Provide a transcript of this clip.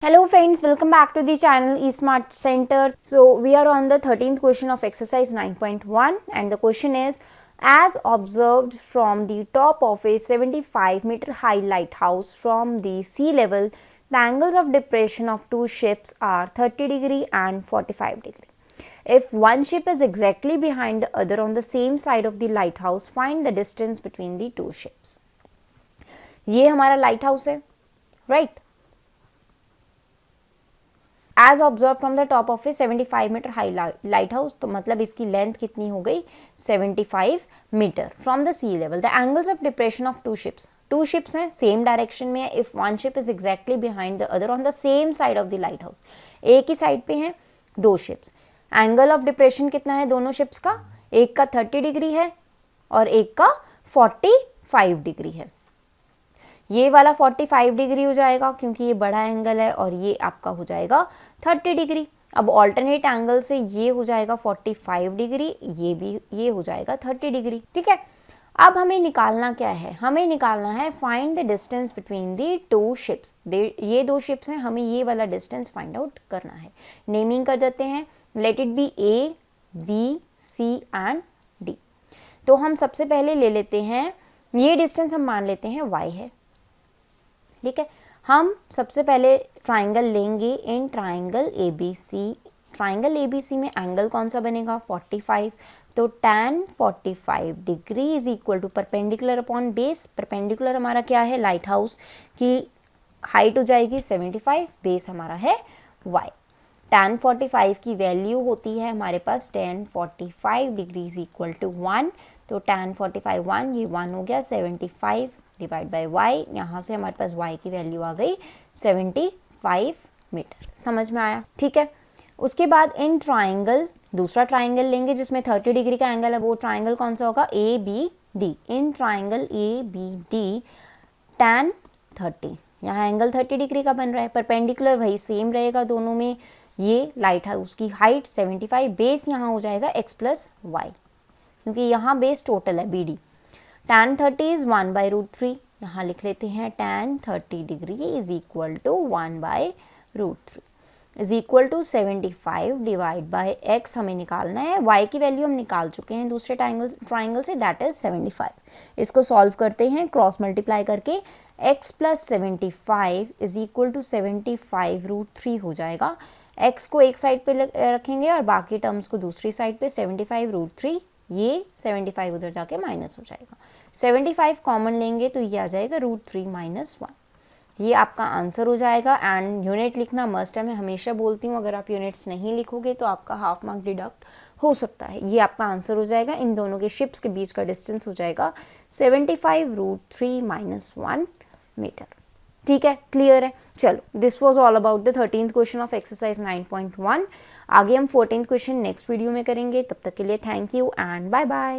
Hello friends, welcome back to the channel eSmart Center. So we are on the 13th question of exercise 9.1 and the question is, as observed from the top of a 75-meter high lighthouse from the sea level, the angles of depression of two ships are 30 degree and 45 degree. If one ship is exactly behind the other on the same side of the lighthouse, find the distance between the two ships. ये हमारा lighthouse है, right? As observe from the top of a 75 metre high lighthouse, तो मतलब इसकी length कितनी हो गई 75 metre from the sea level. The angles of depression of two ships हैं, सेम डायरेक्शन में है. If one ship is exactly behind the other on the same side of the lighthouse, एक ही side पे हैं दो ships. Angle of depression कितना है दोनों शिप्स का? एक का 30 डिग्री है और एक का 45 डिग्री है. ये वाला 45 डिग्री हो जाएगा क्योंकि ये बड़ा एंगल है और ये आपका हो जाएगा 30 डिग्री. अब ऑल्टरनेट एंगल से ये हो जाएगा 45 डिग्री, ये हो जाएगा 30 डिग्री. ठीक है, अब हमें निकालना क्या है? हमें निकालना है find the distance between the two ships. ये दो शिप्स हैं, हमें ये वाला डिस्टेंस फाइंड आउट करना है. नेमिंग कर देते हैं, let it be A, B, C and D. तो हम सबसे पहले ले लेते हैं, ये डिस्टेंस हम मान लेते हैं y है. ठीक है, हम सबसे पहले ट्राइंगल लेंगे in triangle ABC. Triangle ABC में एंगल कौन सा बनेगा 45. तो tan 45 degree is equal to perpendicular upon base. Perpendicular हमारा क्या है? लाइट हाउस की हाइट हो जाएगी 75, बेस हमारा है y. tan 45 की वैल्यू होती है हमारे पास tan 45 degree is equal to 1. तो tan 45 1, ये 1 हो गया. 75 डिवाइड बाई वाई, यहाँ से हमारे पास y की वैल्यू आ गई 75 मीटर. समझ में आया? ठीक है, उसके बाद इन ट्राइंगल, दूसरा ट्राइंगल लेंगे जिसमें 30 डिग्री का एंगल है. वो ट्राइंगल कौन सा होगा? ABD. In triangle ABD tan 30, यहाँ एंगल 30 डिग्री का बन रहा है. परपेंडिकुलर वही सेम रहेगा दोनों में. ये लाइट हाउस की हाइट 75, बेस यहाँ हो जाएगा x प्लस वाई क्योंकि यहाँ बेस टोटल है BD. tan 30 is 1 by root 3. यहाँ लिख लेते हैं tan 30 डिग्री is equal to 1 by root 3 is equal to 75 divide by x हमें निकालना है. y की वैल्यू हम निकाल चुके हैं दूसरे ट्राइंगल से, दैट इज 75. इसको सॉल्व करते हैं क्रॉस मल्टीप्लाई करके. x plus 75 is equal to 75 root 3 हो जाएगा. x को एक साइड पे रखेंगे और बाकी टर्म्स को दूसरी साइड पे. 75 रूट 3, ये 75 उधर जाके माइनस हो जाएगा. 75 कॉमन लेंगे तो ये आ जाएगा रूट 3 माइनस 1. ये आपका आंसर हो जाएगा. एंड यूनिट लिखना मस्ट है. मैं हमेशा बोलती हूँ अगर आप यूनिट्स नहीं लिखोगे तो आपका हाफ मार्क डिडक्ट हो सकता है. ये आपका आंसर हो जाएगा. इन दोनों के शिप्स के बीच का डिस्टेंस हो जाएगा 75 रूट 3 माइनस 1 मीटर. ठीक है, क्लियर है? चलो, this was all about the 13th question of exercise 9.1. आगे हम 14th क्वेश्चन नेक्स्ट वीडियो में करेंगे. तब तक के लिए thank you and bye bye.